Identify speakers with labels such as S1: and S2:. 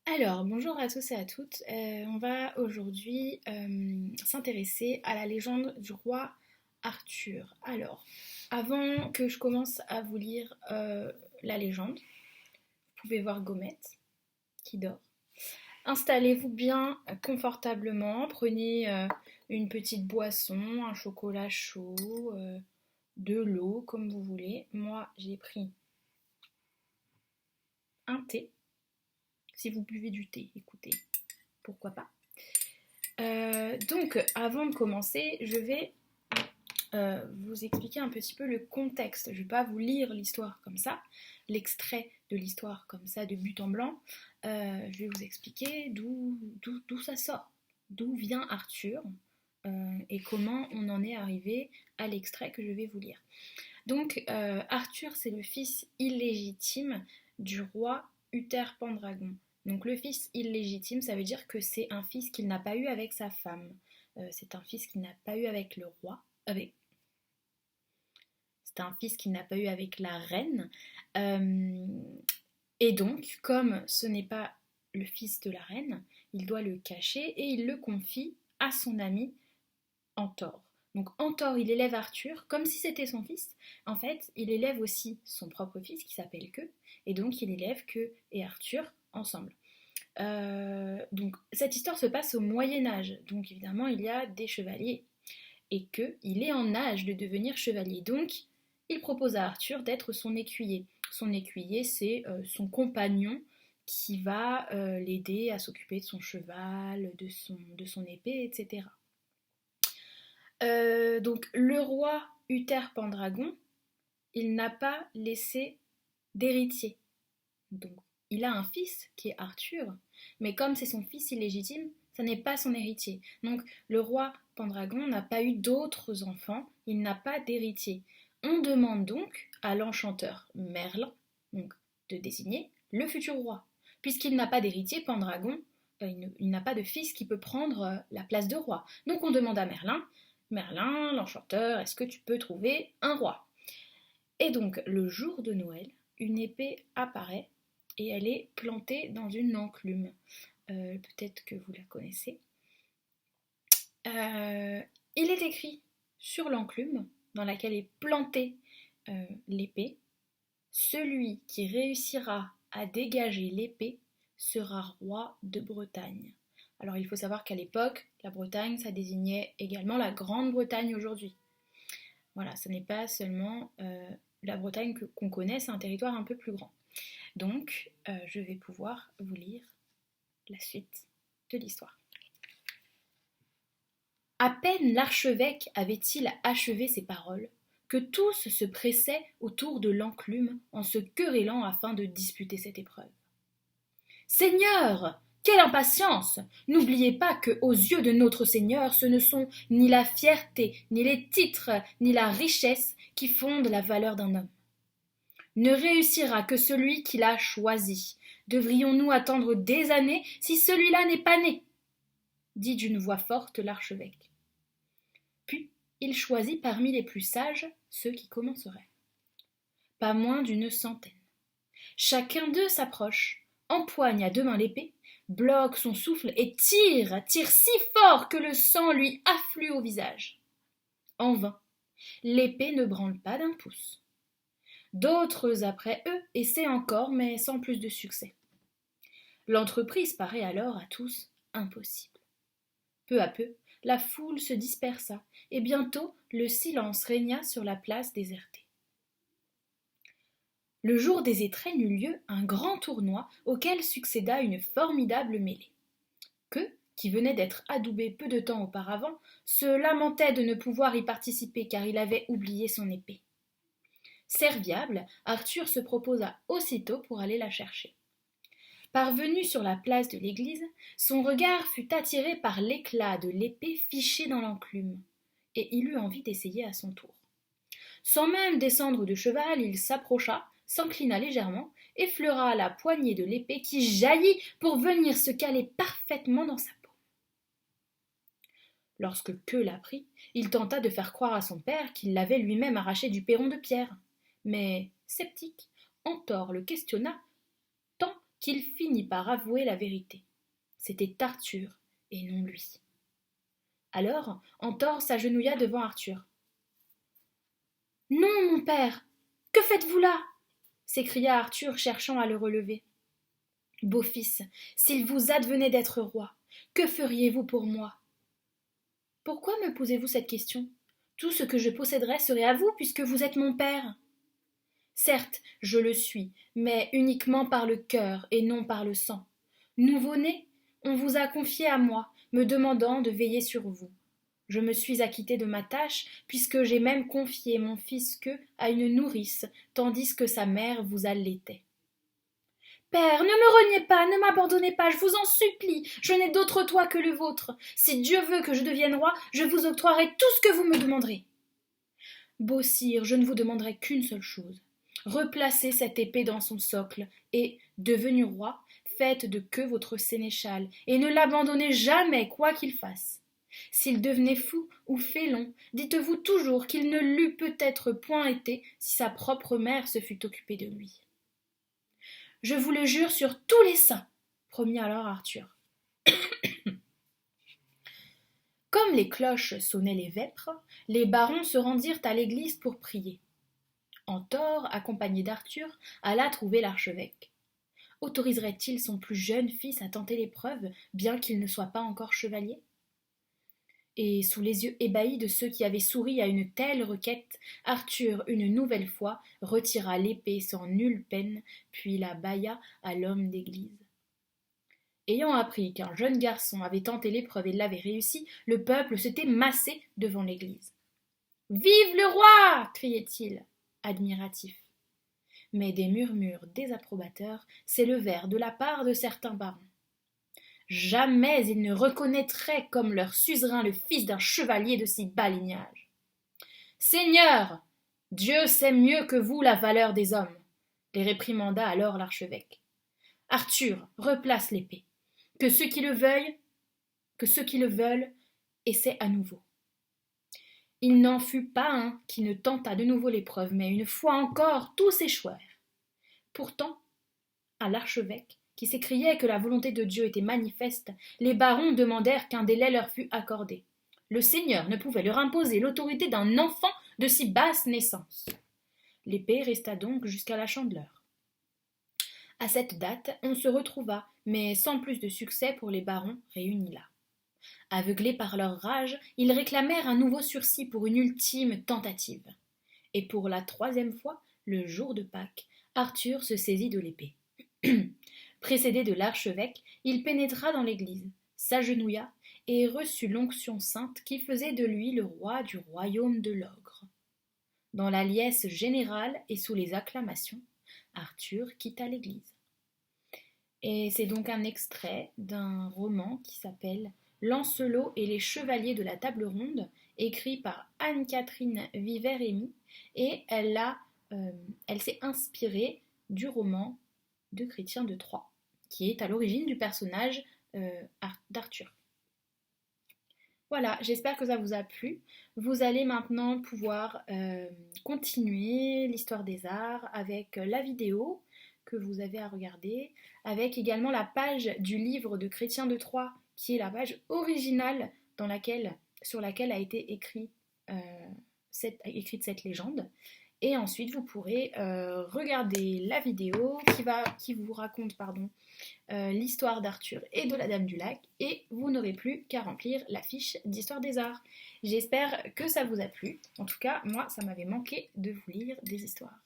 S1: Alors, bonjour à tous et à toutes. On va aujourd'hui s'intéresser à la légende du roi Arthur. Alors, avant que je commence à vous lire la légende, vous pouvez voir Gomette qui dort. Installez-vous bien confortablement, prenez une petite boisson, un chocolat chaud, de l'eau comme vous voulez. Moi, j'ai pris un thé. Si vous buvez du thé, écoutez, pourquoi pas. Donc, avant de commencer, je vais vous expliquer un petit peu le contexte. Je ne vais pas vous lire l'histoire comme ça, l'extrait de l'histoire comme ça, de but en blanc. Je vais vous expliquer d'où ça sort, d'où vient Arthur et comment on en est arrivé à l'extrait que je vais vous lire. Donc, Arthur, c'est le fils illégitime du roi Uther Pendragon. Donc, le fils illégitime, ça veut dire que c'est un fils qu'il n'a pas eu avec sa femme. C'est un fils qu'il n'a pas eu avec le roi. C'est un fils qu'il n'a pas eu avec la reine. Euh, et donc, comme ce n'est pas le fils de la reine, il doit le cacher et il le confie à son ami Antor. Donc Antor, il élève Arthur comme si c'était son fils. En fait, il élève aussi son propre fils qui s'appelle Que, et donc il élève Que et Arthur ensemble. Donc cette histoire se passe au Moyen Âge, donc évidemment il y a des chevaliers, et Que, il est en âge de devenir chevalier, donc il propose à Arthur d'être son écuyer. Son écuyer, c'est son compagnon qui va l'aider à s'occuper de son cheval, de son épée, etc. Donc le roi Uther Pendragon, il n'a pas laissé d'héritier. Donc il a un fils qui est Arthur, mais comme c'est son fils illégitime, ça n'est pas son héritier. Donc le roi Pendragon n'a pas eu d'autres enfants, il n'a pas d'héritier. On demande donc à l'enchanteur Merlin donc, de désigner le futur roi. Puisqu'il n'a pas d'héritier, Pendragon, il n'a pas de fils qui peut prendre la place de roi. Donc on demande à Merlin, Merlin, l'enchanteur, est-ce que tu peux trouver un roi? Et donc, le jour de Noël, une épée apparaît et elle est plantée dans une enclume. Peut-être que vous la connaissez. Il est écrit sur l'enclume dans laquelle est plantée l'épée, celui qui réussira à dégager l'épée sera roi de Bretagne. Alors il faut savoir qu'à l'époque, la Bretagne, ça désignait également la Grande-Bretagne aujourd'hui. Voilà, ce n'est pas seulement la Bretagne qu'on connaît, c'est un territoire un peu plus grand. Donc, je vais pouvoir vous lire la suite de l'histoire. À peine l'archevêque avait-il achevé ces paroles, que tous se pressaient autour de l'enclume en se querellant afin de disputer cette épreuve. Seigneur, quelle impatience! N'oubliez pas que, aux yeux de notre Seigneur, ce ne sont ni la fierté, ni les titres, ni la richesse qui fondent la valeur d'un homme. Ne réussira que celui qui l'a choisi. Devrions-nous attendre des années si celui-là n'est pas né? Dit d'une voix forte l'archevêque. Puis il choisit parmi les plus sages ceux qui commenceraient. Pas moins d'une centaine. Chacun d'eux s'approche, empoigne à deux mains l'épée, bloque son souffle et tire si fort que le sang lui afflue au visage. En vain, l'épée ne branle pas d'un pouce. D'autres après eux essaient encore, mais sans plus de succès. L'entreprise paraît alors à tous impossible. Peu à peu, la foule se dispersa, et bientôt le silence régna sur la place désertée. Le jour des étrennes eut lieu un grand tournoi auquel succéda une formidable mêlée. Que, qui venait d'être adoubé peu de temps auparavant, se lamentait de ne pouvoir y participer car il avait oublié son épée. Serviable, Arthur se proposa aussitôt pour aller la chercher. Parvenu sur la place de l'église, son regard fut attiré par l'éclat de l'épée fichée dans l'enclume, et il eut envie d'essayer à son tour. Sans même descendre de cheval, il s'approcha, s'inclina légèrement, effleura la poignée de l'épée qui jaillit pour venir se caler parfaitement dans sa peau. Lorsque Que l'apprit, il tenta de faire croire à son père qu'il l'avait lui-même arraché du perron de pierre. Mais, sceptique, Antor le questionna tant qu'il finit par avouer la vérité. C'était Arthur et non lui. Alors, Antor s'agenouilla devant Arthur. « Non, mon père, que faites-vous là » s'écria Arthur, cherchant à le relever. « Beau-fils, s'il vous advenait d'être roi, que feriez-vous pour moi ?»« Pourquoi me posez-vous cette question ? Tout ce que je posséderais serait à vous, puisque vous êtes mon père. »« Certes, je le suis, mais uniquement par le cœur et non par le sang. Nouveau-né, on vous a confié à moi, me demandant de veiller sur vous. Je me suis acquitté de ma tâche, puisque j'ai même confié mon fils que à une nourrice, tandis que sa mère vous allaitait. Père, ne me reniez pas, ne m'abandonnez pas, je vous en supplie, je n'ai d'autre toit que le vôtre. Si Dieu veut que je devienne roi, je vous octroierai tout ce que vous me demanderez. Beau sire, je ne vous demanderai qu'une seule chose. Replacez cette épée dans son socle, et, devenu roi, faites de queue votre sénéchal, et ne l'abandonnez jamais, quoi qu'il fasse. S'il devenait fou ou félon, dites-vous toujours qu'il ne l'eût peut-être point été si sa propre mère se fût occupée de lui. Je vous le jure sur tous les saints, promit alors Arthur. Comme les cloches sonnaient les vêpres, les barons se rendirent à l'église pour prier. Antor, accompagné d'Arthur, alla trouver l'archevêque. Autoriserait-il son plus jeune fils à tenter l'épreuve, bien qu'il ne soit pas encore chevalier ? Et sous les yeux ébahis de ceux qui avaient souri à une telle requête, Arthur, une nouvelle fois, retira l'épée sans nulle peine, puis la bâilla à l'homme d'église. Ayant appris qu'un jeune garçon avait tenté l'épreuve et l'avait réussi, le peuple s'était massé devant l'église. « Vive le roi » criait-il, admiratif. Mais des murmures désapprobateurs s'élevèrent de la part de certains barons. Jamais ils ne reconnaîtraient comme leur suzerain le fils d'un chevalier de si bas lignage. « Seigneur, Dieu sait mieux que vous la valeur des hommes, » les réprimanda alors l'archevêque. « Arthur, replace l'épée. Que ceux qui le veulent essaient à nouveau. » Il n'en fut pas un qui ne tenta de nouveau l'épreuve, mais une fois encore, tous échouèrent. Pourtant, à l'archevêque, qui s'écriait que la volonté de Dieu était manifeste, les barons demandèrent qu'un délai leur fût accordé. Le Seigneur ne pouvait leur imposer l'autorité d'un enfant de si basse naissance. L'épée resta donc jusqu'à la Chandeleur. À cette date, on se retrouva, mais sans plus de succès pour les barons réunis là. Aveuglés par leur rage, ils réclamèrent un nouveau sursis pour une ultime tentative. Et pour la 3e fois, le jour de Pâques, Arthur se saisit de l'épée. Précédé de l'archevêque, il pénétra dans l'église, s'agenouilla et reçut l'onction sainte qui faisait de lui le roi du royaume de l'ogre. Dans la liesse générale et sous les acclamations, Arthur quitta l'église. Et c'est donc un extrait d'un roman qui s'appelle Lancelot et les chevaliers de la table ronde, écrit par Anne-Catherine Vivet-Rémy, et elle s'est inspirée du roman de Chrétien de Troyes, qui est à l'origine du personnage d'Arthur. Voilà, j'espère que ça vous a plu. Vous allez maintenant pouvoir continuer l'histoire des arts avec la vidéo que vous avez à regarder, avec également la page du livre de Chrétien de Troyes, qui est la page originale sur laquelle a été écrite cette légende. Et ensuite, vous pourrez regarder la vidéo qui vous raconte l'histoire d'Arthur et de la Dame du Lac, et vous n'aurez plus qu'à remplir la fiche d'histoire des arts. J'espère que ça vous a plu. En tout cas, moi, ça m'avait manqué de vous lire des histoires.